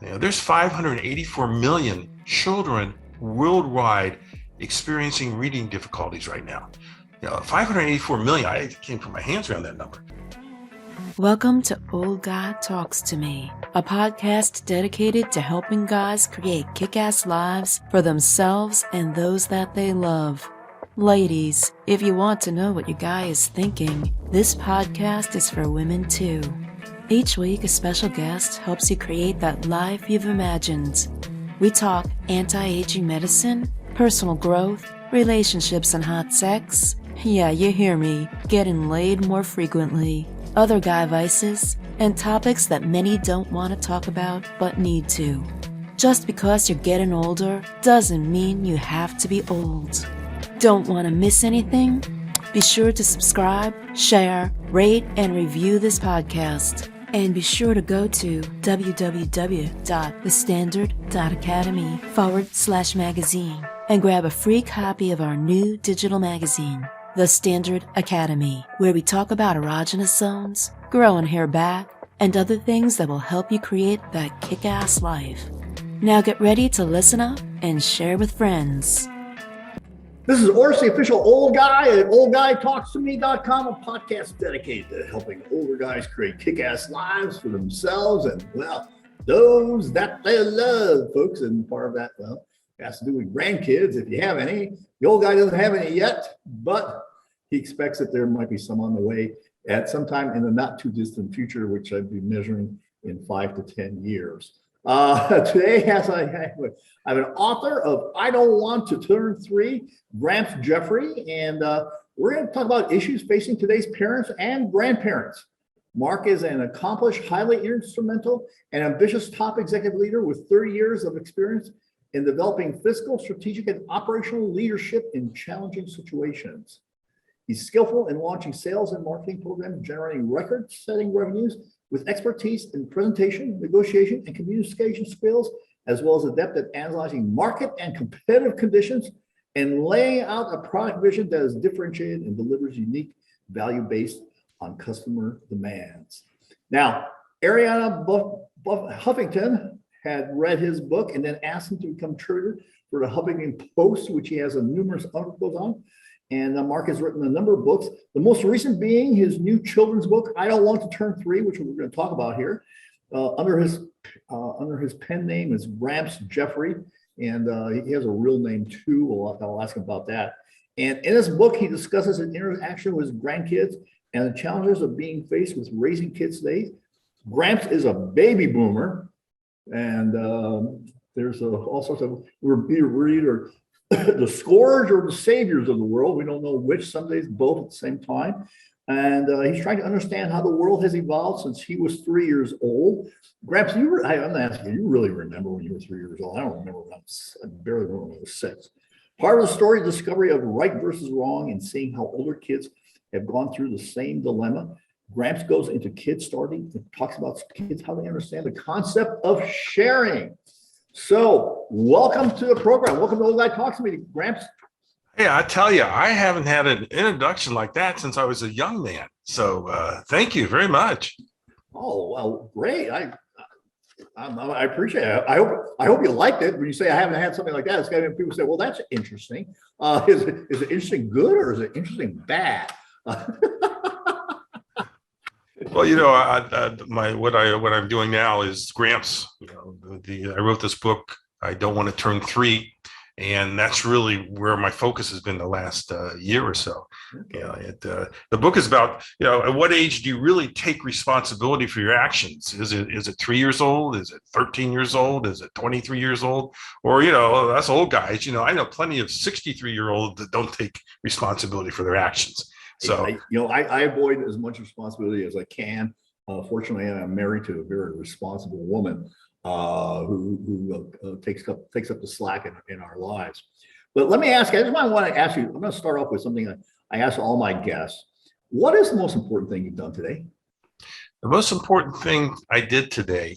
There's 584 million children worldwide experiencing reading difficulties right now. 584 million, I can't put my hands around that number. Welcome to Old Guy Talks to Me, a podcast dedicated to helping guys create kick-ass lives for themselves and those that they love. Ladies, if you want to know what your guy is thinking, this podcast is for women too. Each week, a special guest helps you create that life you've imagined. We talk anti-aging medicine, personal growth, relationships and hot sex. Yeah, you hear me, getting laid more frequently, other guy vices, and topics that many don't want to talk about but need to. Just because you're getting older doesn't mean you have to be old. Don't want to miss anything? Be sure to subscribe, share, rate, and review this podcast. And be sure to go to www.thestandard.academy/magazine and grab a free copy of our new digital magazine, The Standard Academy, where we talk about erogenous zones, growing hair back, and other things that will help you create that kick-ass life. Now get ready to listen up and share with friends. This is Ors, the official old guy at oldguytalkstome.com, a podcast dedicated to helping older guys create kick-ass lives for themselves and, well, those that they love, folks. And part of that, well, has to do with grandkids, if you have any. The old guy doesn't have any yet, but he expects that there might be some on the way at some time in the not too distant future, which I'd be measuring in 5 to 10 years. Today, as I have an author of I Don't Want to Turn 3, Gramps Jeffrey, and we're going to talk about issues facing today's parents and grandparents. Marc is an accomplished, highly instrumental, and ambitious top executive leader with 30 years of experience in developing fiscal, strategic, and operational leadership in challenging situations. He's skillful in launching sales and marketing programs, generating record-setting revenues with expertise in presentation, negotiation, and communication skills, as well as adept at analyzing market and competitive conditions and laying out a product vision that is differentiated and delivers unique value based on customer demands. Now, Arianna Huffington had read his book and then asked him to become tutor for the Huffington Post, which he has a numerous articles on. And Marc has written a number of books, the most recent being his new children's book, I Don't Want to Turn 3, which we're going to talk about here. Under his pen name is Gramps Jeffrey, and he has a real name too. I'll ask him about that. And in his book, he discusses an interaction with his grandkids and the challenges of being faced with raising kids today. Gramps is a baby boomer, and there's all sorts of, we're either the scourge or the saviors of the world. We don't know which, some days both at the same time. And he's trying to understand how the world has evolved since he was 3 years old. Gramps, I'm asking you really remember when you were 3 years old? I don't remember when I barely remember when I was 6. Part of the story, discovery of right versus wrong and seeing how older kids have gone through the same dilemma. Gramps goes into kid starting and talks about kids, how they understand the concept of sharing. So welcome to the program. Welcome to Old Guy Talks to Me, Gramps. Hey, I tell you, I haven't had an introduction like that since I was a young man. So thank you very much. Oh, well, great. I appreciate it. I hope you liked it. When you say I haven't had something like that, it's going to be people say, well, that's interesting. Is it interesting good or is it interesting bad? Well, what I'm doing now is Gramps. I wrote this book, I Don't Want to Turn 3, and that's really where my focus has been the last year or so. The book is about, at what age do you really take responsibility for your actions? Is it 3 years old? Is it 13 years old? Is it 23 years old? Or, that's old guys. I know plenty of 63-year-olds that don't take responsibility for their actions. So, I avoid as much responsibility as I can. Fortunately, I'm married to a very responsible woman who takes up the slack in our lives. But let me ask you, I want to ask you, I'm going to start off with something I ask all my guests. What is the most important thing you've done today? The most important thing I did today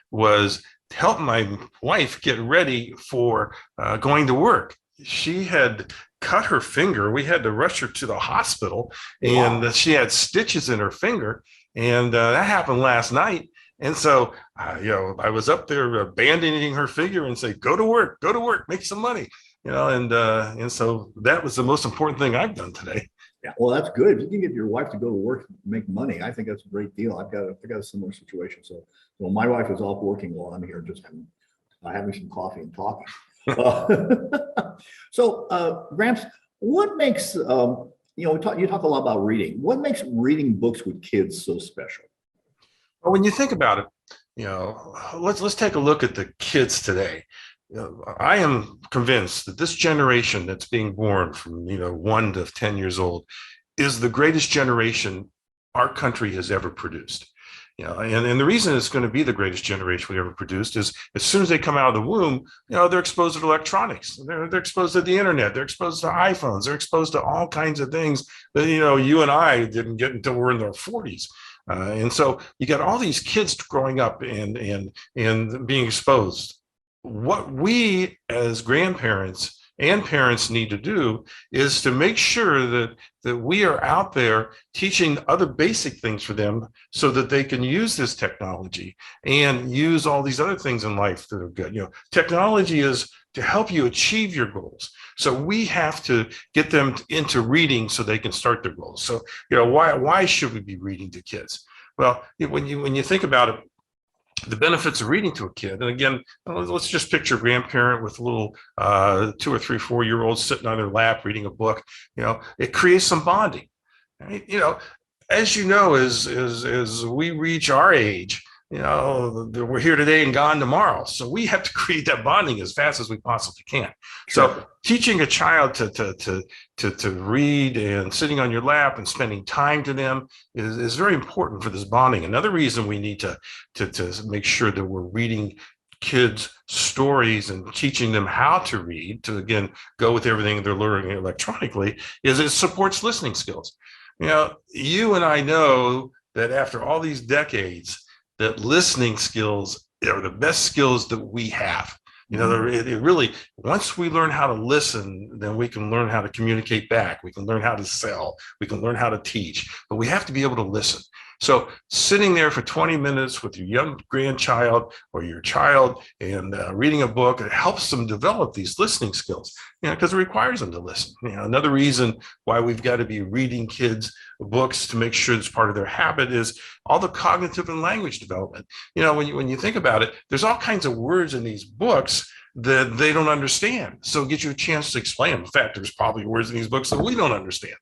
was help my wife get ready for going to work. She had cut her finger. We had to rush her to the hospital, and she had stitches in her finger. And that happened last night. And so, I was up there abandoning her figure and say, go to work, make some money, and so that was the most important thing I've done today. Yeah, well, that's good. If you can get your wife to go to work and make money, I think that's a great deal. I've got a similar situation. So, well, my wife is off working while I'm here, just having some coffee and talking. Gramps, what makes you talk a lot about reading. What makes reading books with kids so special? Well, when you think about it, let's take a look at the kids today. I am convinced that this generation that's being born from 1 to 10 years old is the greatest generation our country has ever produced. And the reason it's going to be the greatest generation we ever produced is as soon as they come out of the womb, they're exposed to electronics, they're exposed to the internet, they're exposed to iPhones, they're exposed to all kinds of things that you and I didn't get until we're in our 40s. And so you got all these kids growing up and being exposed. What we as grandparents and parents need to do is to make sure that we are out there teaching other basic things for them so that they can use this technology and use all these other things in life that are good. Technology is to help you achieve your goals. So we have to get them into reading so they can start their goals. So, why should we be reading to kids? Well, when you think about it, the benefits of reading to a kid, and again, let's just picture a grandparent with a little 2 or 3, 4-year-olds sitting on their lap reading a book. It creates some bonding. Right? As as we reach our age, we're here today and gone tomorrow. So we have to create that bonding as fast as we possibly can. Sure. So teaching a child to read and sitting on your lap and spending time to them is very important for this bonding. Another reason we need to make sure that we're reading kids stories and teaching them how to read, to again go with everything they're learning electronically, is it supports listening skills. You and I know that after all these decades, that listening skills are the best skills that we have. It really, once we learn how to listen, then we can learn how to communicate back. We can learn how to sell. We can learn how to teach, but we have to be able to listen. So sitting there for 20 minutes with your young grandchild or your child and reading a book, it helps them develop these listening skills, because it requires them to listen. Another reason why we've got to be reading kids books to make sure it's part of their habit is all the cognitive and language development. When you think about it, there's all kinds of words in these books that they don't understand. So it gives you a chance to explain them. In fact, there's probably words in these books that we don't understand,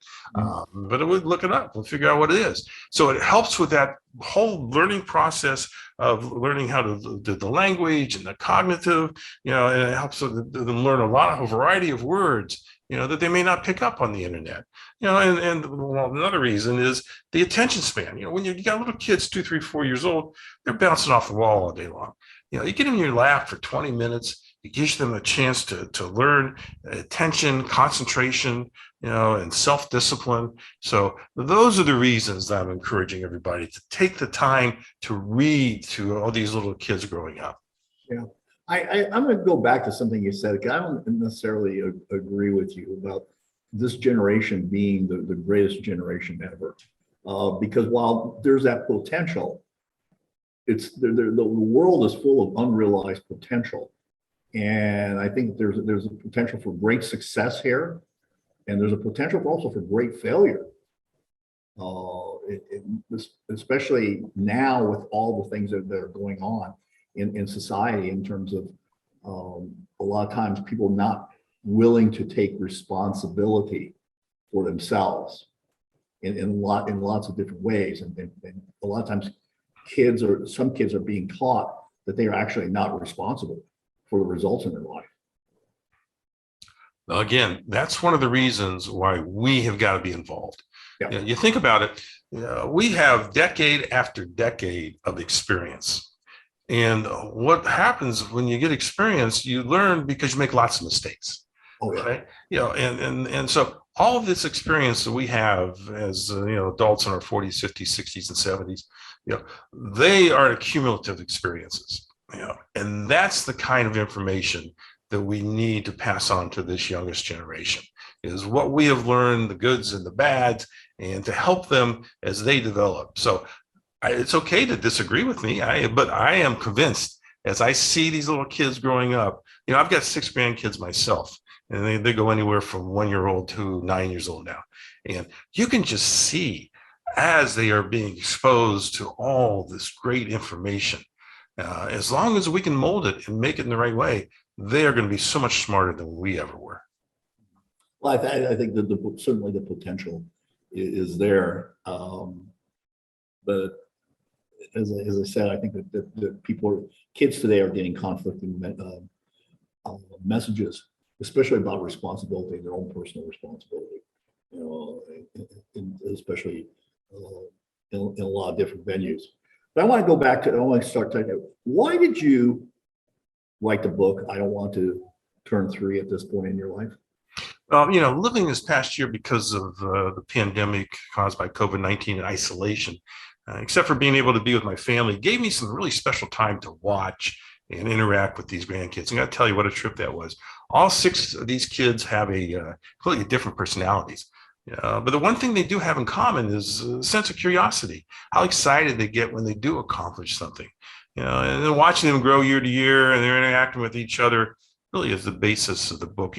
but it would look it up and figure out what it is. So it helps with that whole learning process of learning how to do the language and the cognitive, and it helps them learn a variety of words, that they may not pick up on the internet. And another reason is the attention span. When you got little kids, 2, 3, 4 years old, they're bouncing off the wall all day long. You get them in your lap for 20 minutes, it gives them a chance to learn attention, concentration, and self-discipline. So those are the reasons that I'm encouraging everybody to take the time to read to all these little kids growing up. Yeah. I'm going to go back to something you said, because I don't necessarily agree with you about this generation being the greatest generation ever. Because while there's that potential, the world is full of unrealized potential. And I think there's a potential for great success here, and there's a potential also for great failure. Especially now with all the things that are going on in society, in terms of a lot of times people not willing to take responsibility for themselves in lots of different ways, and a lot of times some kids are being taught that they are actually not responsible for the results in their life. Again, that's one of the reasons why we have got to be involved. Yeah. You think about it, we have decade after decade of experience. And what happens when you get experience, you learn because you make lots of mistakes. Oh, yeah. Right? And so all of this experience that we have as adults in our 40s, 50s, 60s, and 70s, they are cumulative experiences. And that's the kind of information that we need to pass on to this youngest generation, is what we have learned, the goods and the bads, and to help them as they develop. So it's okay to disagree with me. But I am convinced as I see these little kids growing up. I've got 6 grandkids myself, and they go anywhere from 1 year old to 9 years old now. And you can just see as they are being exposed to all this great information, as long as we can mold it and make it in the right way, they are going to be so much smarter than we ever were. Well, I think that certainly the potential is there. But as I said, I think that kids today are getting conflicting messages, especially about responsibility, their own personal responsibility. Especially in a lot of different venues. But I want to go back to, I want to start talking, why did you write the book, I Don't Want to Turn 3 at this point in your life? Living this past year because of the pandemic caused by COVID-19 and isolation, except for being able to be with my family, gave me some really special time to watch and interact with these grandkids. And I got to tell you what a trip that was. All 6 of these kids have completely different personalities. But the one thing they do have in common is a sense of curiosity, how excited they get when they do accomplish something. And then watching them grow year to year and they're interacting with each other really is the basis of the book.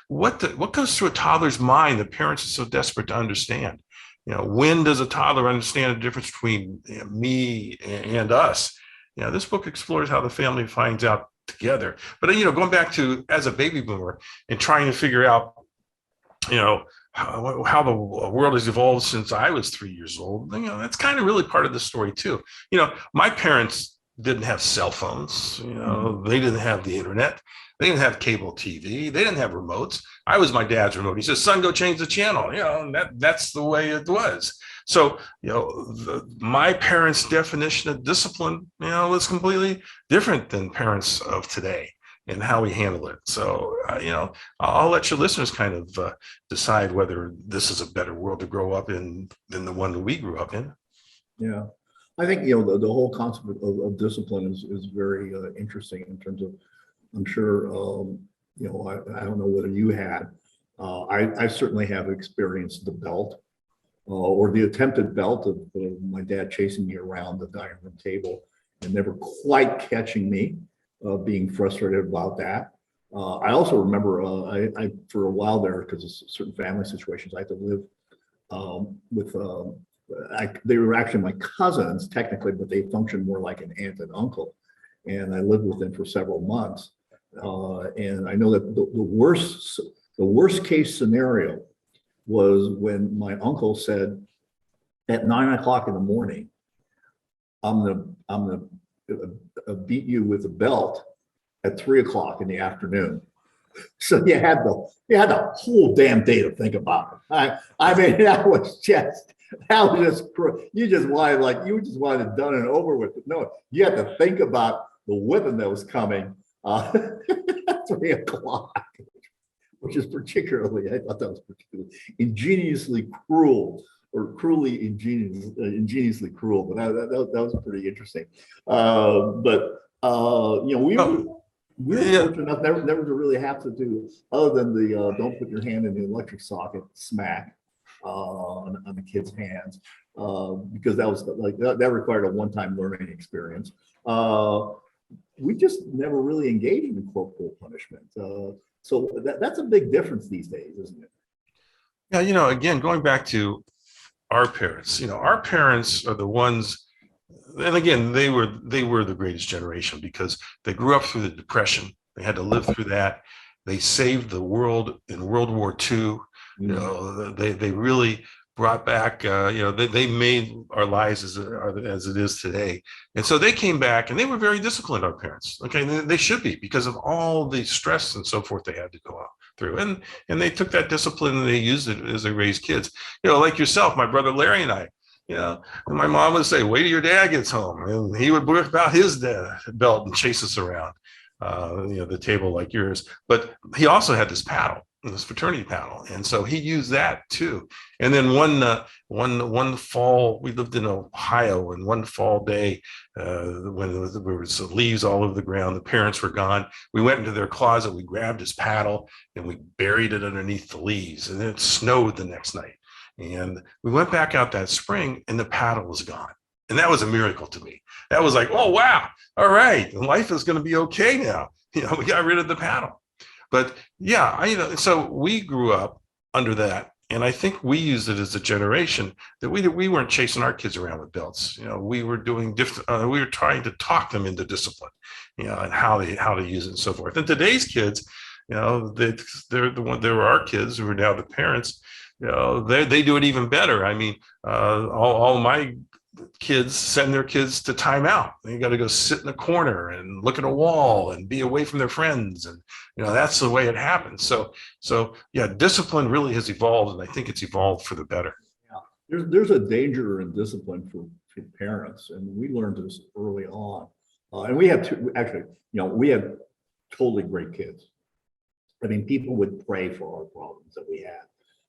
What goes through a toddler's mind that parents are so desperate to understand? When does a toddler understand the difference between me and us? This book explores how the family finds out together. But, going back to as a baby boomer and trying to figure out, how the world has evolved since I was 3 years old, that's kind of really part of the story too. My parents didn't have cell phones, they didn't have the internet, they didn't have cable TV, they didn't have remotes. I was my dad's remote. He says, son, go change the channel. That's the way it was. So, my parents' definition of discipline, was completely different than parents of today and how we handle it. So, I'll let your listeners kind of decide whether this is a better world to grow up in than the one that we grew up in. Yeah, I think, the whole concept of discipline is very interesting in terms of, I'm sure, I don't know whether you had, I certainly have experienced the belt or the attempted belt of my dad chasing me around the dining room table and never quite catching me. Being frustrated about that. I also remember I for a while there, because of certain family situations, I had to live with, they were actually my cousins technically, but they functioned more like an aunt and uncle. And I lived with them for several months. And I know that the worst case scenario was when my uncle said at 9 o'clock in the morning, I'm gonna beat you with a belt at 3 o'clock in the afternoon. So you had the whole damn day to think about it. I mean, you just wanted it done and over with. No, you had to think about the whipping that was coming at 3 o'clock, which is I thought that was particularly ingeniously cruel. Or cruelly ingeniously cruel, but that was pretty interesting. We were fortunate enough never to really have to do other than the don't put your hand in the electric socket smack on the kids' hands, because that was that required a one-time learning experience. We just never really engaged in corporal punishment. So that's a big difference these days, isn't it? Yeah, again, going back to our parents are the ones, and again, they were the greatest generation because they grew up through the Depression. They had to live through that. They saved the world in World War II. They really brought back, they made our lives as it is today. And so they came back and they were very disciplined, our parents. Okay, they should be, because of all the stress and so forth they had to go out through. And they took that discipline and they used it as they raised kids. Like yourself, my brother Larry and I, and my mom would say, wait till your dad gets home. And he would whip out his belt and chase us around, the table like yours. But he also had this paddle, this fraternity paddle. And so he used that too. And then one fall, we lived in Ohio, and one fall day, when there was leaves all over the ground, the parents were gone. We went into their closet, we grabbed his paddle and we buried it underneath the leaves, and it snowed the next night. And we went back out that spring and the paddle was gone. And that was a miracle to me. That was like, oh, wow. All right. Life is going to be okay now. We got rid of the paddle. But yeah, so we grew up under that. And I think we used it as a generation that we weren't chasing our kids around with belts. We were doing different. We were trying to talk them into discipline, and how to use it and so forth. And today's kids, they're the one. They were our kids who are now the parents. They do it even better. I mean, all my kids send their kids to timeout. They got to go sit in a corner and look at a wall and be away from their friends. And, that's the way it happens. So yeah, discipline really has evolved, and I think it's evolved for the better. Yeah. There's a danger in discipline for parents. And we learned this early on. And we have we had totally great kids. I mean, people would pray for our problems that we had.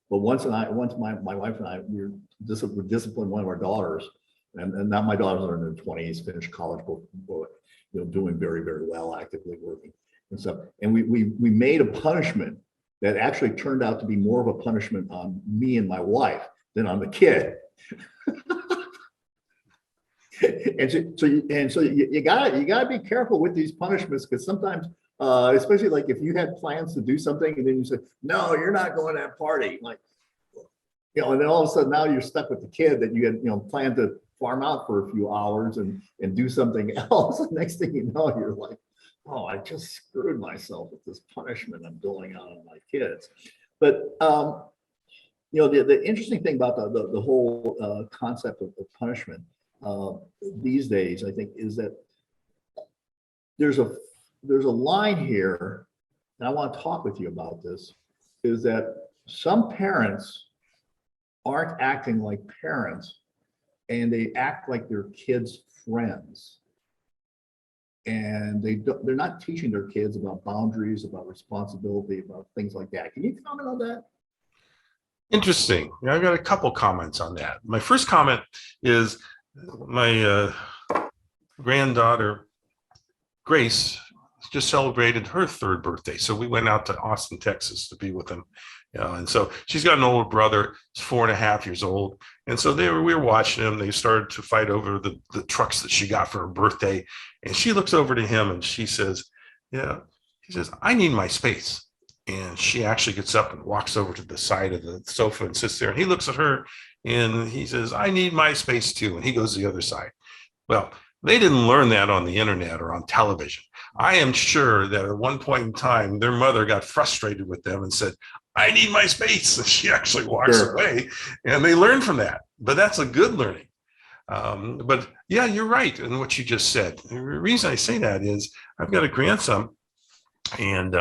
But once my wife and I, we disciplined one of our daughters, and now my daughters are in their 20s, finished college, doing very, very well, actively working and stuff. And we made a punishment that actually turned out to be more of a punishment on me and my wife than on the kid. and so you gotta be careful with these punishments, because sometimes, especially like if you had plans to do something and then you say, no, you're not going to that party, like, and then all of a sudden now you're stuck with the kid that you had planned to farm out for a few hours and do something else. And next thing you know, you're like, oh, I just screwed myself with this punishment I'm doling out on my kids. But the interesting thing about the whole concept of punishment these days, I think, is that there's a line here, and I want to talk with you about this, is that some parents aren't acting like parents, and they act like their kids' friends. And they're not teaching their kids about boundaries, about responsibility, about things like that. Can you comment on that? Interesting. I've got a couple comments on that. My first comment is my granddaughter, Grace, just celebrated her 3rd birthday. So we went out to Austin, Texas to be with them. And so she's got an older brother, he's 4.5 years old. And so we were watching them. They started to fight over the trucks that she got for her birthday. And she looks over to him and she says, he says, I need my space. And she actually gets up and walks over to the side of the sofa and sits there. And he looks at her and he says, I need my space too. And he goes to the other side. Well, they didn't learn that on the internet or on television. I am sure that at one point in time, their mother got frustrated with them and said, I need my space. And she actually walks away, and they learn from that. But that's a good learning. But yeah, you're right in what you just said. The reason I say that is I've got a grandson, and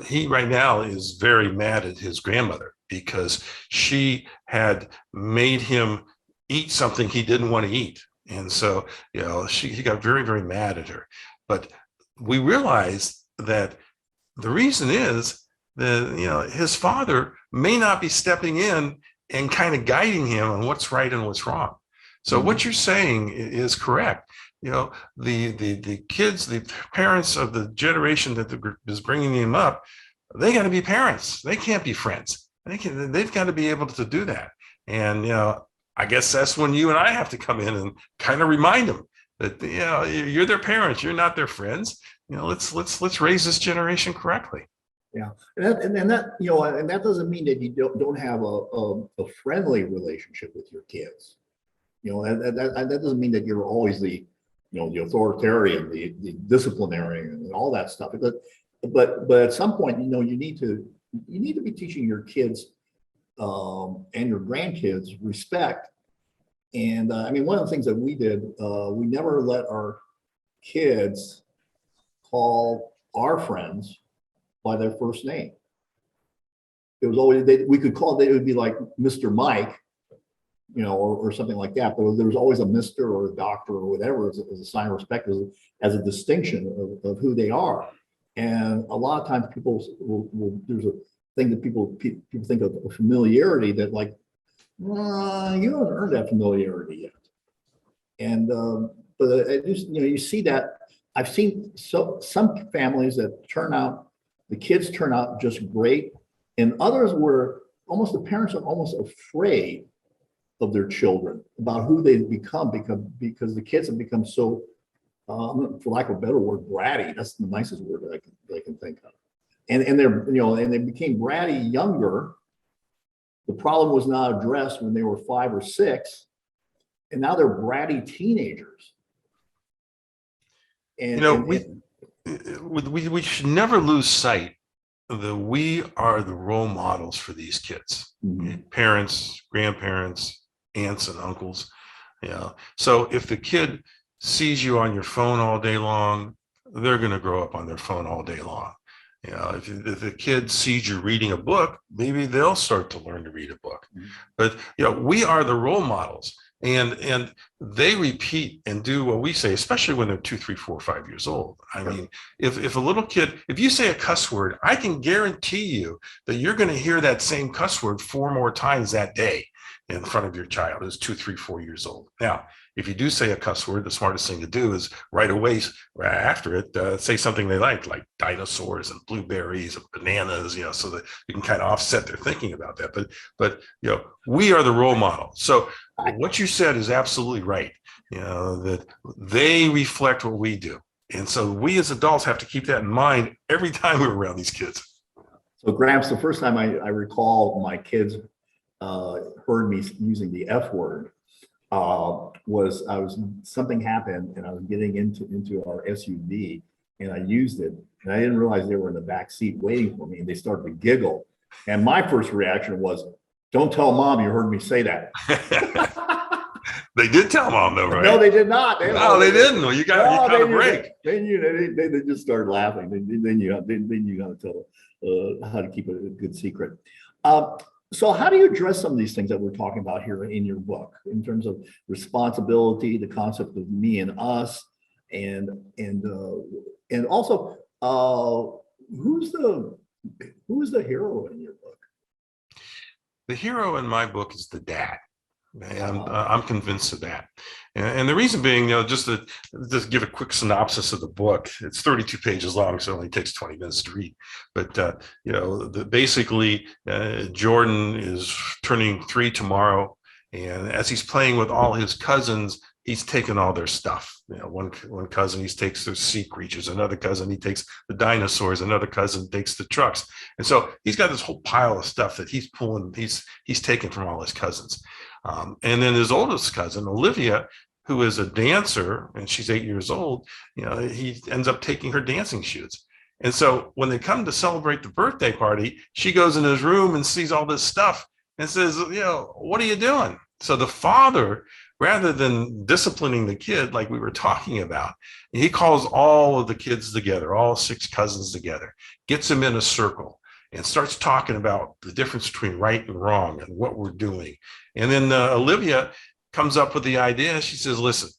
he right now is very mad at his grandmother because she had made him eat something he didn't want to eat. And so, he got very, very mad at her. But we realized that the reason is that, his father may not be stepping in and kind of guiding him on what's right and what's wrong. So what you're saying is correct. The kids, the parents of the generation that is bringing them up, they got to be parents. They can't be friends. They've got to be able to do that. And, I guess that's when you and I have to come in and kind of remind them that, you're their parents, you're not their friends. Let's raise this generation correctly. Yeah, and that doesn't mean that you don't have a friendly relationship with your kids. That doesn't mean that you're always the authoritarian, the disciplinarian, and all that stuff. But at some point, you need to be teaching your kids and your grandkids respect. And one of the things that we did, we never let our kids call our friends by their first name. It was always, we could call it would be like Mr. Mike, or something like that. But there was always a Mr. or a doctor or whatever as a sign of respect, as a distinction of who they are. And a lot of times people will there's a thing that people think of familiarity, that like, you haven't earned that familiarity yet. And but you see that. I've seen some families that the kids turn out just great, and others where the parents are almost afraid of their children, about who they become, because the kids have become so, for lack of a better word, bratty. That's the nicest word that I can think of. And they're, and they became bratty younger. The problem was not addressed when they were 5 or 6, and now they're bratty teenagers. And we should never lose sight that we are the role models for these kids, parents, grandparents, aunts and uncles. So if the kid sees you on your phone all day long, they're going to grow up on their phone all day long. If the kid sees you reading a book, maybe they'll start to learn to read a book. But we are the role models, and they repeat and do what we say, especially when they're 2, 3, 4, 5 years old. I mean, if a little kid, if you say a cuss word, I can guarantee you that you're going to hear that same cuss word 4 more times that day in front of your child who's 2, 3, 4 years old. Now, if you do say a cuss word, the smartest thing to do is right away, right after it, say something they like dinosaurs and blueberries and bananas, so that you can kind of offset their thinking about that. But we are the role model. So what you said is absolutely right. That they reflect what we do. And so we as adults have to keep that in mind every time we're around these kids. So Gramps, the first time I recall my kids heard me using the F word, something happened and I was getting into our SUV and I used it, and I didn't realize they were in the back seat waiting for me, and they started to giggle. And my first reaction was, "Don't tell mom you heard me say that." They did tell mom though, right? No, they did not. No, they didn't. Well, you got a break. Then they just started laughing. Then you got to tell how to keep a good secret. So how do you address some of these things that we're talking about here in your book, in terms of responsibility, the concept of me and us, and also who's the hero in your book? The hero in my book is the dad. I'm convinced of that. And the reason being, just to give a quick synopsis of the book, it's 32 pages long, so it only takes 20 minutes to read. But, basically, Jordan is turning 3 tomorrow. And as he's playing with all his cousins, he's taken all their stuff. One cousin, he takes their sea creatures. Another cousin, he takes the dinosaurs. Another cousin takes the trucks. And so he's got this whole pile of stuff that he's pulling, he's taken from all his cousins. And then his oldest cousin, Olivia, who is a dancer, and she's 8 years old, he ends up taking her dancing shoes. And so when they come to celebrate the birthday party, she goes in his room and sees all this stuff and says, "What are you doing?" So the father, rather than disciplining the kid like we were talking about, he calls all of the kids together, all 6 cousins together, gets them in a circle, and starts talking about the difference between right and wrong and what we're doing. And then Olivia comes up with the idea. She says, "Listen,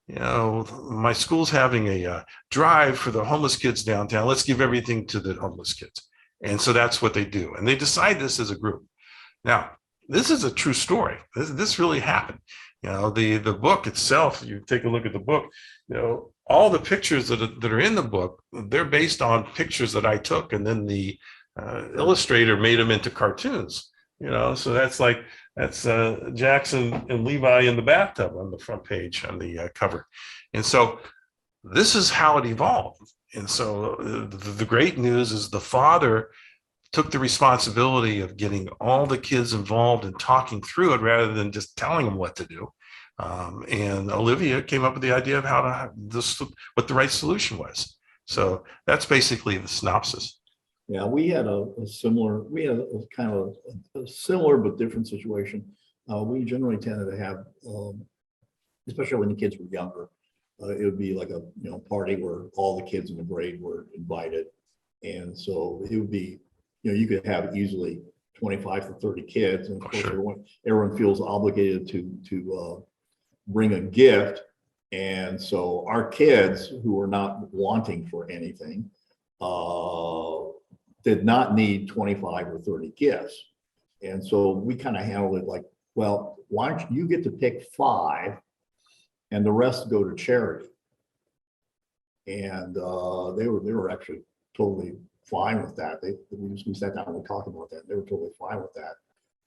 my school's having a drive for the homeless kids downtown. Let's give everything to the homeless kids." And so that's what they do. And they decide this as a group. Now, this is a true story. This really happened. The book itself, you take a look at the book, all the pictures that are in the book, they're based on pictures that I took, and then the illustrator made them into cartoons. So that's Jackson and Levi in the bathtub on the front page on the cover. And so this is how it evolved. And so the great news is the father took the responsibility of getting all the kids involved and talking through it rather than just telling them what to do. And Olivia came up with the idea of what the right solution was. So that's basically the synopsis. Yeah, we had a kind of a similar but different situation. We generally tended to have, especially when the kids were younger, it would be like a party where all the kids in the grade were invited, and so it would be, you could have easily 25 to 30 kids, and of course everyone feels obligated to bring a gift, and so our kids who were not wanting for anything did not need 25 or 30 gifts. And so we kind of handled it like, well, why don't you get to pick 5 and the rest go to charity? And they were actually totally fine with that. We sat down and we talked about that. They were totally fine with that.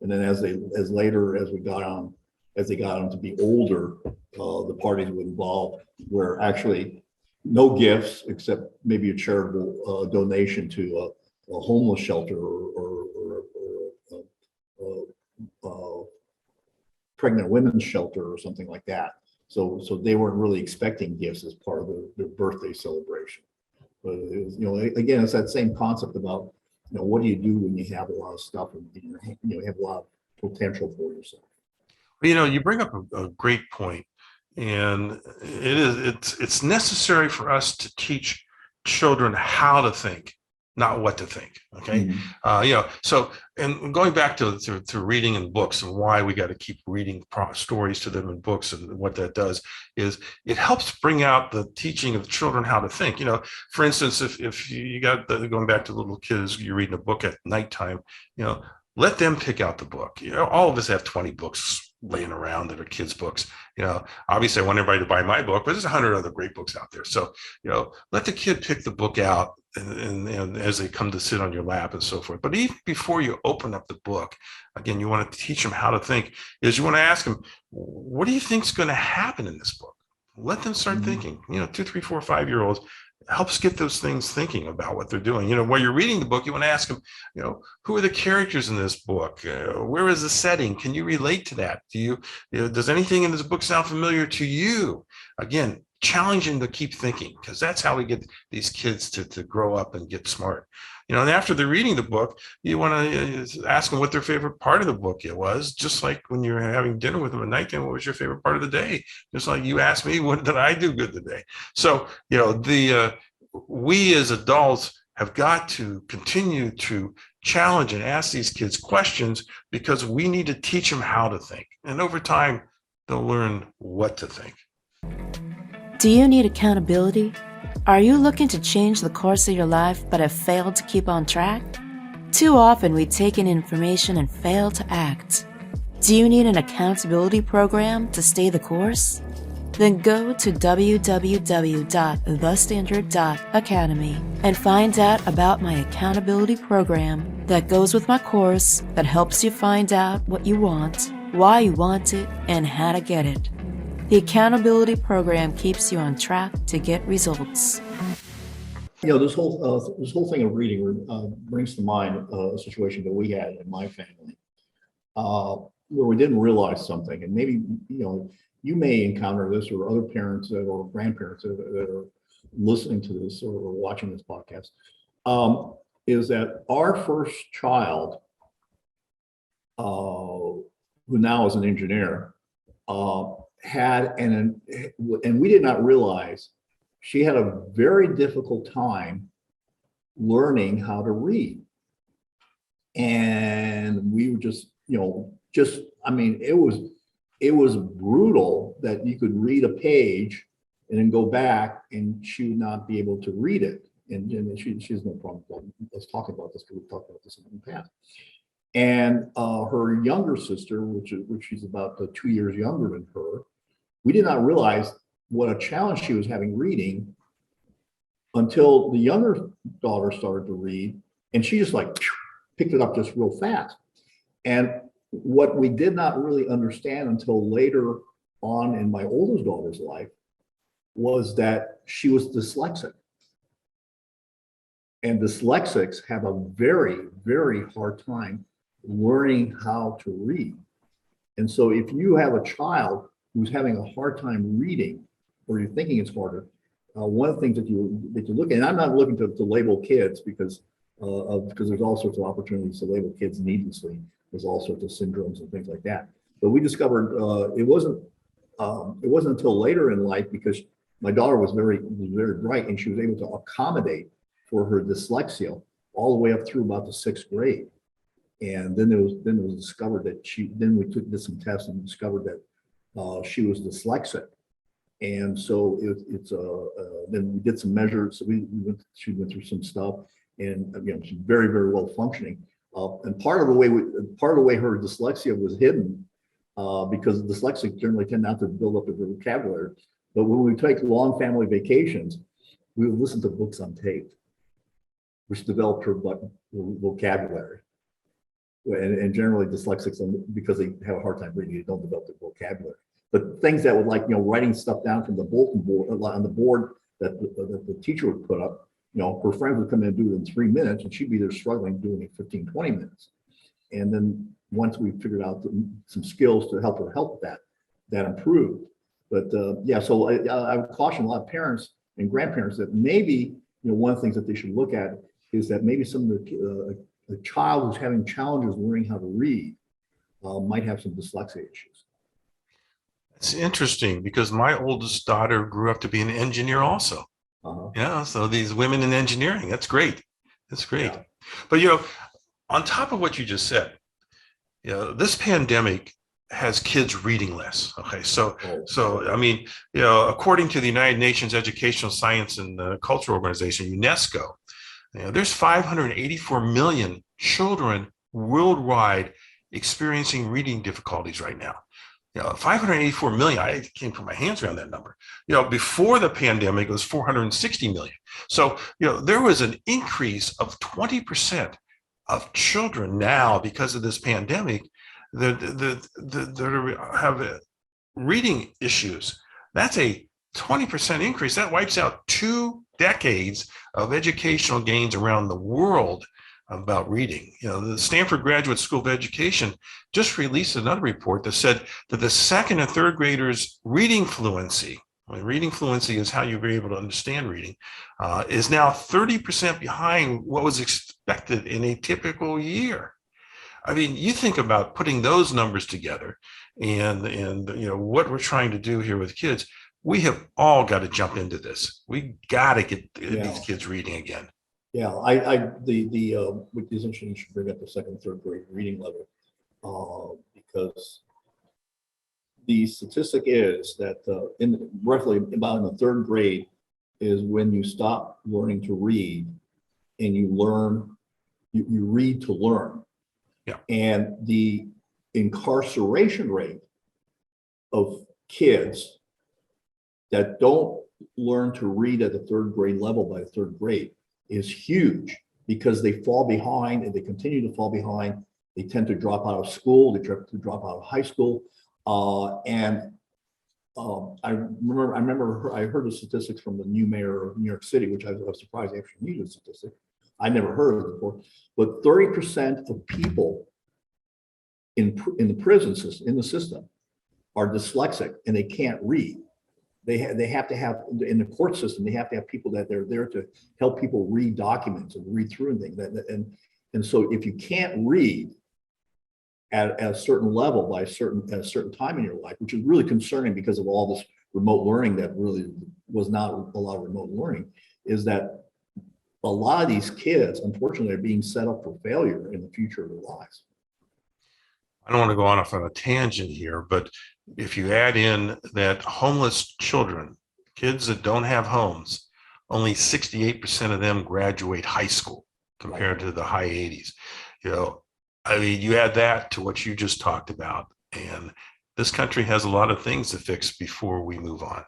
And then as we got on as they got them to be older, the parties would involve were actually no gifts except maybe a charitable donation to a homeless shelter or pregnant women's shelter or something like that. So they weren't really expecting gifts as part of their birthday celebration. But it was, again, it's that same concept about, what do you do when you have a lot of stuff and you have a lot of potential for yourself. You bring up a great point, and it's necessary for us to teach children how to think, not what to think. Okay. So, and going back to reading in books and why we got to keep reading stories to them in books, and what that does is it helps bring out the teaching of children how to think. For instance, if you got going back to little kids, you're reading a book at nighttime, let them pick out the book. All of us have 20 books laying around that are kids' books. Obviously I want everybody to buy my book, but there's 100 other great books out there. So, let the kid pick the book out and as they come to sit on your lap and so forth. But even before you open up the book, again, you want to teach them how to think, is you want to ask them, what do you think is going to happen in this book? Let them start thinking. 2, 3, 4, 5-year-olds, helps get those things thinking about what they're doing. While you're reading the book, you want to ask them, who are the characters in this book? Where is the setting? Can you relate to that? Does anything in this book sound familiar to you? Again, challenging to keep thinking, because that's how we get these kids to grow up and get smart. And after they're reading the book, you want to ask them what their favorite part of the book it was, just like when you're having dinner with them at night, what was your favorite part of the day? Just like you asked me, what did I do good today? So, we as adults have got to continue to challenge and ask these kids questions, because we need to teach them how to think. And over time, they'll learn what to think. Do you need accountability? Are you looking to change the course of your life but have failed to keep on track? Too often we take in information and fail to act. Do you need an accountability program to stay the course? Then go to www.thestandard.academy and find out about my accountability program that goes with my course that helps you find out what you want, why you want it, and how to get it. The accountability program keeps you on track to get results. This whole thing of reading brings to mind a situation that we had in my family where we didn't realize something, and maybe you may encounter this, or other parents or grandparents that are listening to this or watching this podcast, is that our first child, who now is an engineer, had and we did not realize she had a very difficult time learning how to read. And we were just it was brutal that you could read a page and then go back and she would not be able to read it. And she has no problem us talking about this, because we've talked about this in the past. And her younger sister, which she's about 2 years younger than her, we did not realize what a challenge she was having reading until the younger daughter started to read, and she just picked it up just real fast. And what we did not really understand until later on in my oldest daughter's life was that she was dyslexic. And dyslexics have a very, very hard time learning how to read. And so if you have a child who's having a hard time reading, or you're thinking it's harder, one of the things that you look at, and I'm not looking to label kids because there's all sorts of opportunities to label kids needlessly. There's all sorts of syndromes and things like that. But we discovered it wasn't until later in life, because my daughter was very bright, and she was able to accommodate for her dyslexia all the way up through about the 6th grade. And then it was discovered that we did some tests and discovered that she was dyslexic. And so then we did some measures. So she went through some stuff, and she's very, very well functioning. And part of the way her dyslexia was hidden, because dyslexics generally tend not to build up a vocabulary. But when we take long family vacations, we would listen to books on tape, which developed her vocabulary. and generally dyslexics, because they have a hard time reading, they don't develop their vocabulary. But things that would, like, writing stuff down from the bulletin board on the board that the teacher would put up, her friend would come in and do it in 3 minutes, and she'd be there struggling doing it 15, 20 minutes. And then once we figured out some skills to help her help that improved. But yeah, so I would caution a lot of parents and grandparents that maybe, one of the things that they should look at is that maybe some of the child who's having challenges learning how to read might have some dyslexia issues. It's interesting because my oldest daughter grew up to be an engineer also. Yeah, so these women in engineering, that's great. That's great. Yeah. But, on top of what you just said, this pandemic has kids reading less. Okay, so I mean, according to the United Nations Educational, Science, and Culture Organization, UNESCO, there's 584 million children worldwide experiencing reading difficulties right now. 584 million. I can't put my hands around that number. Before the pandemic, it was 460 million. So, there was an increase of 20% of children now because of this pandemic that have reading issues. That's a 20% increase. That wipes out 2 decades of educational gains around the world about reading. The Stanford Graduate School of Education just released another report that said that the second and third graders' reading fluency, reading fluency is how you're able to understand reading, is now 30% behind what was expected in a typical year. I mean, you think about putting those numbers together and what we're trying to do here with kids. We have all got to jump into this. We got to get these kids reading again. Yeah, which is interesting, you should bring up the second and third grade reading level, because the statistic is that roughly about in the third grade is when you stop learning to read and you read to learn. Yeah. And the incarceration rate of kids that don't learn to read at the third grade level by the third grade is huge, because they fall behind and they continue to fall behind. They tend to drop out of school, they tend to drop out of high school. I heard the statistics from the new mayor of New York City, which I was surprised they actually knew the statistic. I never heard of it before, but 30% of people in the prison system, in the system, are dyslexic and they can't read. They have to have, in the court system, they have to have people that they're there to help people read documents and read through and things. And so if you can't read at a certain level at a certain time in your life, which is really concerning because of all this remote learning that really was not a lot of remote learning, is that a lot of these kids, unfortunately, are being set up for failure in the future of their lives. I don't want to go off on a tangent here, but if you add in that homeless children, kids that don't have homes, only 68% of them graduate high school compared to the high 80s. I mean, you add that to what you just talked about, and this country has a lot of things to fix before we move on.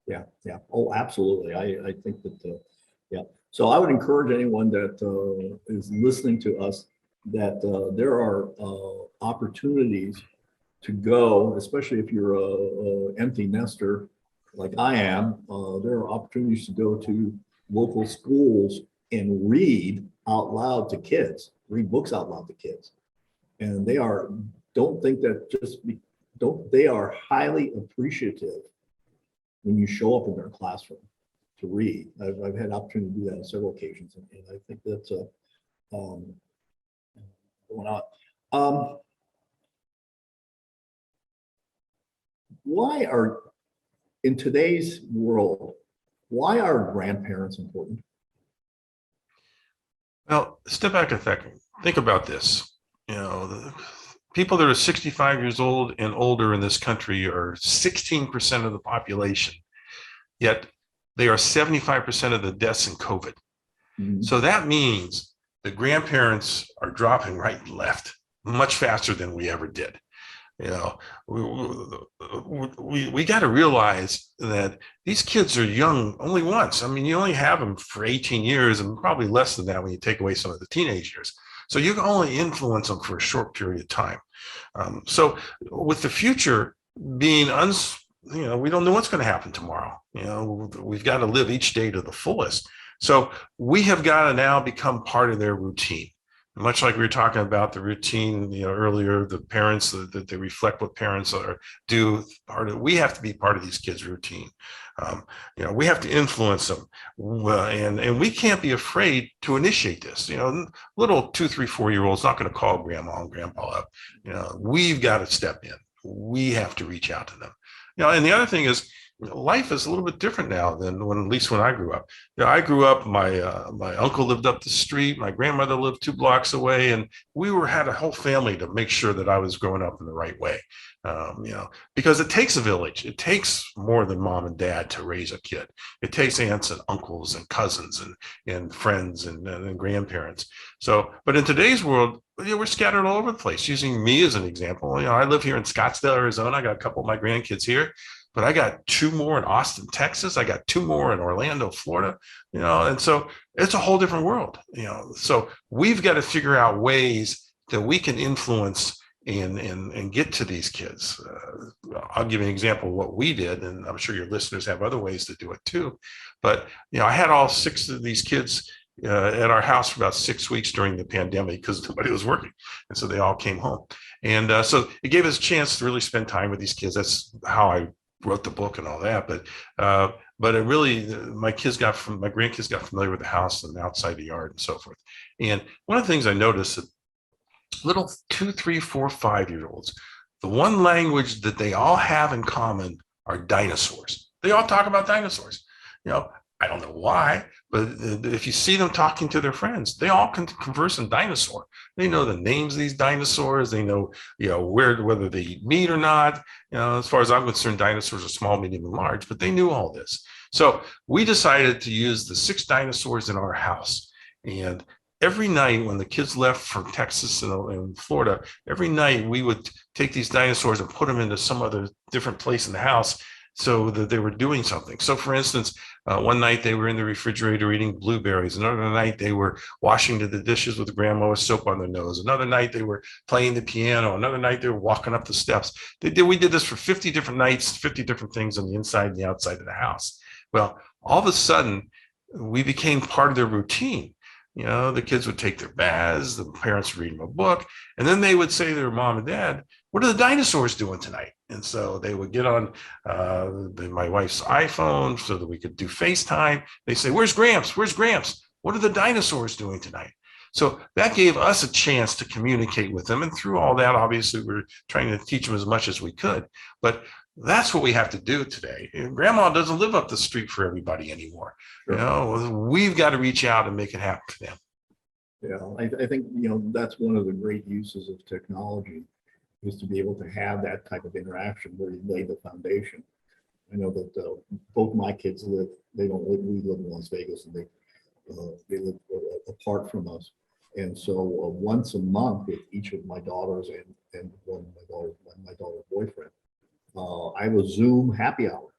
Yeah. Oh, absolutely. I think that, yeah. So I would encourage anyone that is listening to us that there are opportunities to go, especially if you're a empty nester like I am. There are opportunities to go to local schools and read out loud to kids, read books out loud to kids. And they are highly appreciative when you show up in their classroom to read. I've had opportunity to do that on several occasions, and I think that's going on. In today's world, why are grandparents important? Well, step back a second. Think about this. The people that are 65 years old and older in this country are 16% of the population, yet they are 75% of the deaths in COVID. Mm-hmm. So that means the grandparents are dropping right and left much faster than we ever did. We got to realize that these kids are young only once. I mean, you only have them for 18 years and probably less than that when you take away some of the teenage years. So you can only influence them for a short period of time. So with the future being we don't know what's going to happen tomorrow. We've got to live each day to the fullest. So we have got to now become part of their routine. Much like we were talking about the routine, earlier, the parents that they reflect what parents do. We have to be part of these kids' routine. We have to influence them, and we can't be afraid to initiate this. Little 2, 3, 4-year-olds not going to call grandma and grandpa up. We've got to step in. We have to reach out to them. And the other thing is, life is a little bit different now than at least when I grew up. I grew up, my uncle lived up the street, my grandmother lived 2 blocks away, and we had a whole family to make sure that I was growing up in the right way. Because it takes a village. It takes more than mom and dad to raise a kid. It takes aunts and uncles and cousins and friends and grandparents. So, but in today's world, we're scattered all over the place. Using me as an example, I live here in Scottsdale, Arizona. I got a couple of my grandkids here. But I got 2 more in Austin, Texas. I got 2 more in Orlando, Florida, and so it's a whole different world, so we've got to figure out ways that we can influence and get to these kids. I'll give you an example of what we did, and I'm sure your listeners have other ways to do it too. But, I had all 6 of these kids at our house for about 6 weeks during the pandemic because nobody was working. And so they all came home. And so it gave us a chance to really spend time with these kids. That's how I wrote the book and all that, but it really, my grandkids got familiar with the house and outside the yard and so forth. And one of the things I noticed that little 2, 3, 4, 5-year-olds, the one language that they all have in common are dinosaurs. They all talk about dinosaurs. I don't know why, but if you see them talking to their friends, they all can converse in dinosaur. They know the names of these dinosaurs. They know, whether they eat meat or not. As far as I'm concerned, dinosaurs are small, medium, and large, but they knew all this. So we decided to use the 6 dinosaurs in our house. And every night when the kids left from Texas and Florida, every night we would take these dinosaurs and put them into some other different place in the house so that they were doing something. So for instance, one night they were in the refrigerator eating blueberries. Another night they were washing the dishes with grandma with soap on their nose. Another night they were playing the piano. Another night they were walking up the steps. We did this for 50 different nights, 50 different things on the inside and the outside of the house. Well, all of a sudden we became part of their routine. The kids would take their baths, the parents would read them a book, and then they would say to their mom and dad, "What are the dinosaurs doing tonight?" And so they would get on my wife's iPhone so that we could do FaceTime. They say, "Where's Gramps? Where's Gramps? What are the dinosaurs doing tonight?" So that gave us a chance to communicate with them. And through all that, obviously, we're trying to teach them as much as we could. But that's what we have to do today. Grandma doesn't live up the street for everybody anymore. Sure. We've got to reach out and make it happen for them. Yeah, I think, that's one of the great uses of technology is to be able to have that type of interaction where you lay the foundation. I know that both my kids we live in Las Vegas, and they live apart from us. And so once a month with each of my daughters and one of my daughter's boyfriend, I have a Zoom happy hour.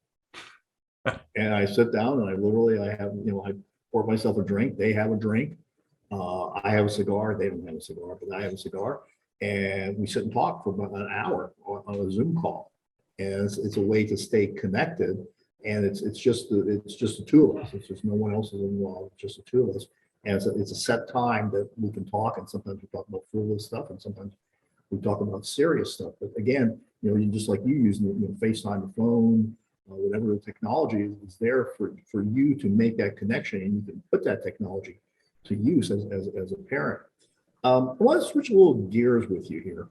And I sit down and I pour myself a drink. They have a drink. I have a cigar. They don't have a cigar, but I have a cigar. And we sit and talk for about an hour on a Zoom call. And it's a way to stay connected. And it's just the 2 of us. It's just no one else is involved. It's just the 2 of us. And it's a set time that we can talk. And sometimes we talk about frivolous stuff, and sometimes we talk about serious stuff. But again, you just like you using FaceTime, the phone, whatever the technology is there for you to make that connection, and you can put that technology to use as a parent. I want to switch a little gears with you here.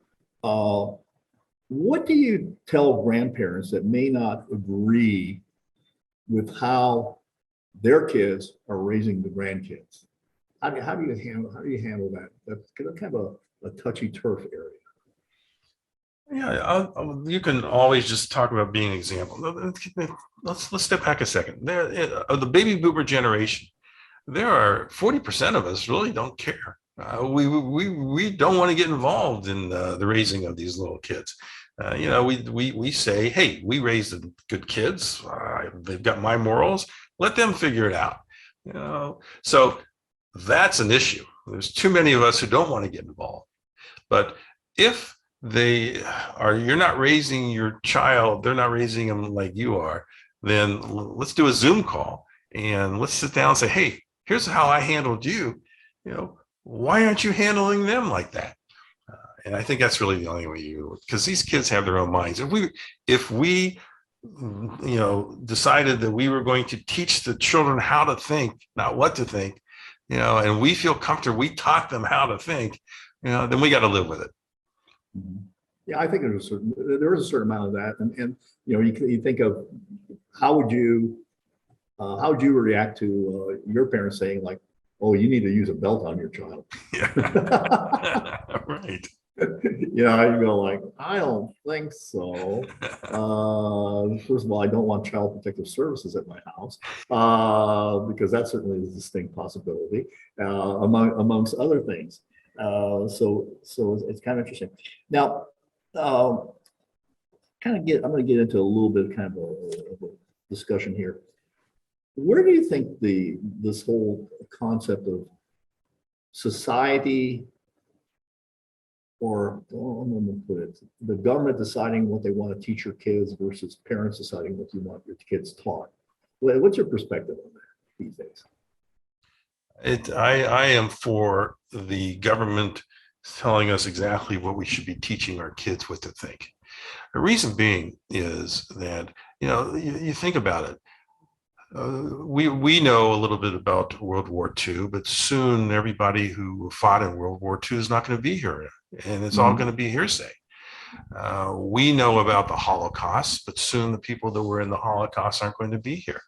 What do you tell grandparents that may not agree with how their kids are raising the grandkids? How do you handle that? That's kind of a touchy turf area. Yeah, you can always just talk about being an example. Let's step back a second. The baby boomer generation, there are 40% of us really don't care. We don't want to get involved in the raising of these little kids. We say, hey, we raised good kids. They've got my morals. Let them figure it out. So that's an issue. There's too many of us who don't want to get involved. But if you're not raising your child, they're not raising them like you are, then let's do a Zoom call and let's sit down and say, hey, here's how I handled you. Why aren't you handling them like that? And I think that's really the only way because these kids have their own minds. If we decided that we were going to teach the children how to think, not what to think, and we feel comfortable, we taught them how to think, then we got to live with it. Yeah, I think there is a certain amount of that, and you think of how would you react to your parents saying like, "Oh, you need to use a belt on your child." Yeah, right. You go like, I don't think so. First of all, I don't want Child Protective Services at my house because that certainly is a distinct possibility, amongst other things. So it's kind of interesting. Now, I'm going to get into a little bit of kind of a discussion here. Where do you think this whole concept of society, or I'm going to put it, the government deciding what they want to teach your kids versus parents deciding what you want your kids taught? What's your perspective on that these days? I am for the government telling us exactly what we should be teaching our kids what to think. The reason being is that, you think about it. We know a little bit about World War II, but soon everybody who fought in World War II is not going to be here, and it's all going to be hearsay. We know about the Holocaust, but soon the people that were in the Holocaust aren't going to be here,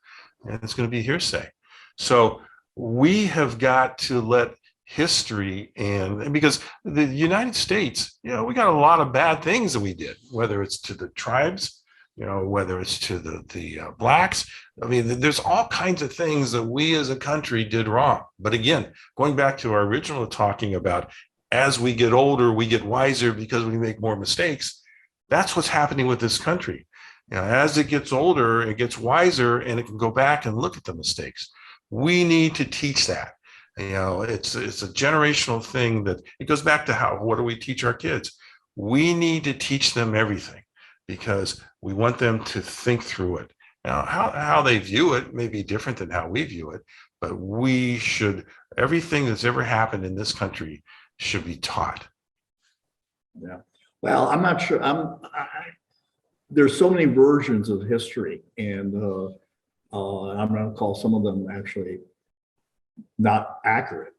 and it's going to be hearsay. So we have got to let history, and because the United States, we got a lot of bad things that we did, whether it's to the tribes, whether it's to the blacks. I mean, there's all kinds of things that we as a country did wrong. But again, going back to our original talking about, as we get older, we get wiser because we make more mistakes. That's what's happening with this country. As it gets older, it gets wiser, and it can go back and look at the mistakes. We need to teach that. It's a generational thing that it goes back to what do we teach our kids? We need to teach them everything because we want them to think through it. Now, how they view it may be different than how we view it, but everything that's ever happened in this country should be taught. Yeah. Well, I'm not sure. There's so many versions of history, and I'm going to call some of them actually not accurate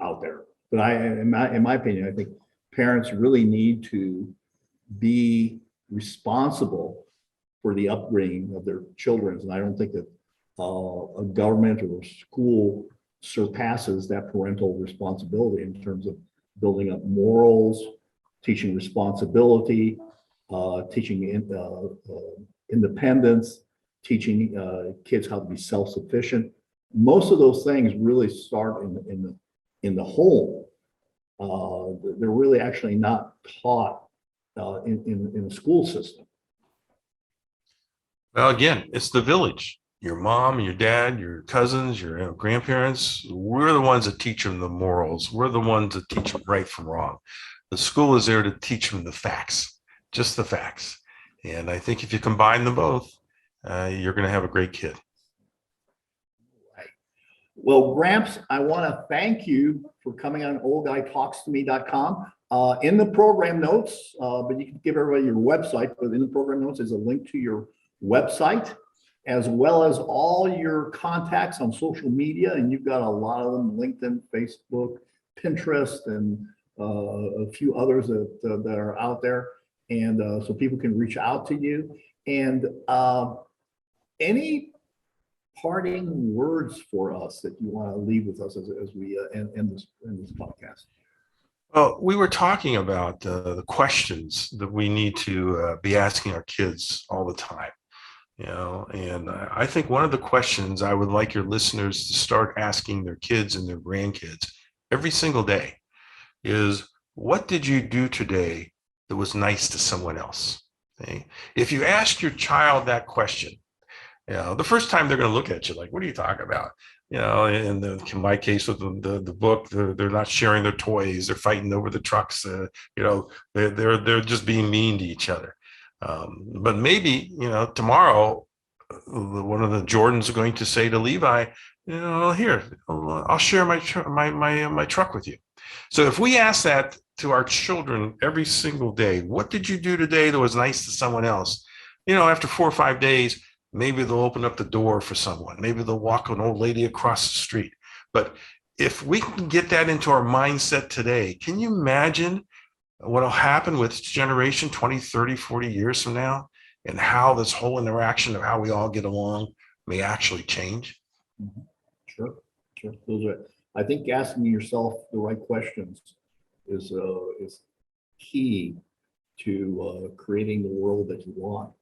out there. But in my opinion, I think parents really need to be responsible for the upbringing of their children, and I don't think that a government or a school surpasses that parental responsibility in terms of building up morals, teaching responsibility, teaching independence, teaching kids how to be self-sufficient. Most of those things really start in the home. They're really actually not taught in the school system. Well, again, it's the village. Your mom, your dad, your cousins, your grandparents, we're the ones that teach them the morals. We're the ones that teach them right from wrong. The school is there to teach them the facts, just the facts. And I think if you combine them both, you're going to have a great kid. Right. Well, Gramps, I want to thank you for coming on oldguytalkstome.com. In the program notes, but you can give everybody your website, but in the program notes is a link to your website, as well as all your contacts on social media. And you've got a lot of them: LinkedIn, Facebook, Pinterest, and a few others that are out there. And so people can reach out to you. And any parting words for us that you want to leave with us as we end this podcast? Well, we were talking about the questions that we need to be asking our kids all the time. And I think one of the questions I would like your listeners to start asking their kids and their grandkids every single day is, what did you do today that was nice to someone else? Okay? If you ask your child that question, the first time they're going to look at you like, what are you talking about? in my case with the book, they're not sharing their toys. They're fighting over the trucks. They're just being mean to each other. But maybe, tomorrow, one of the Jordans are going to say to Levi, here, I'll share my truck with you. So if we ask that to our children every single day, what did you do today that was nice to someone else? After 4 or 5 days, maybe they'll open up the door for someone. Maybe they'll walk an old lady across the street. But if we can get that into our mindset today, can you imagine what will happen with generation 20, 30, 40 years from now, and how this whole interaction of how we all get along may actually change? Mm-hmm. Sure. I think asking yourself the right questions is key to creating the world that you want,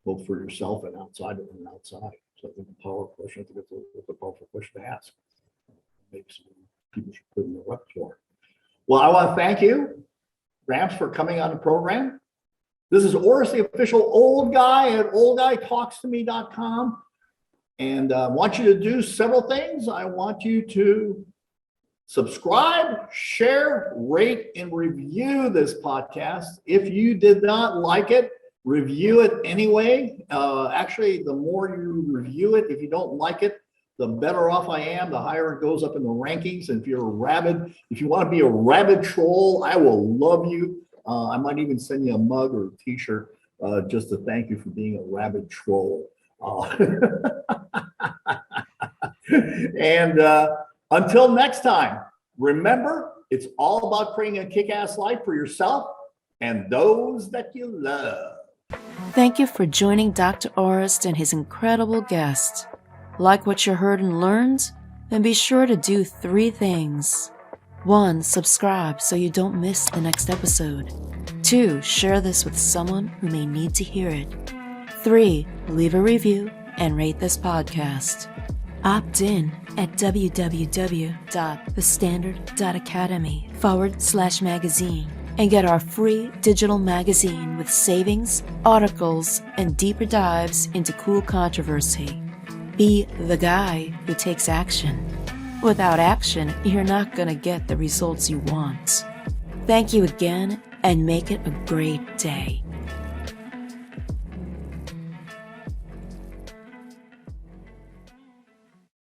both for yourself and outside. So I think a powerful question. I think it's a powerful question to ask. Maybe some people should put in their repertoire. Well, I want to thank you, Gramps, for coming on the program. This is Oris, the official old guy at oldguytalkstome.com. And I want you to do several things. I want you to subscribe, share, rate, and review this podcast. If you did not like it, review it anyway. Actually, the more you review it, if you don't like it, the better off I am, the higher it goes up in the rankings. And if you want to be a rabid troll, I will love you. I might even send you a mug or a t-shirt just to thank you for being a rabid troll. And until next time, remember, it's all about creating a kick-ass life for yourself and those that you love. Thank you for joining Dr. Orist and his incredible guest. Like what you heard and learned? Then be sure to do 3 things. 1, subscribe so you don't miss the next episode. 2, share this with someone who may need to hear it. 3, leave a review and rate this podcast. Opt in at www.thestandard.academy/magazine and get our free digital magazine with savings, articles, and deeper dives into cool controversy. Be the guy who takes action. Without action, you're not going to get the results you want. Thank you again, and make it a great day.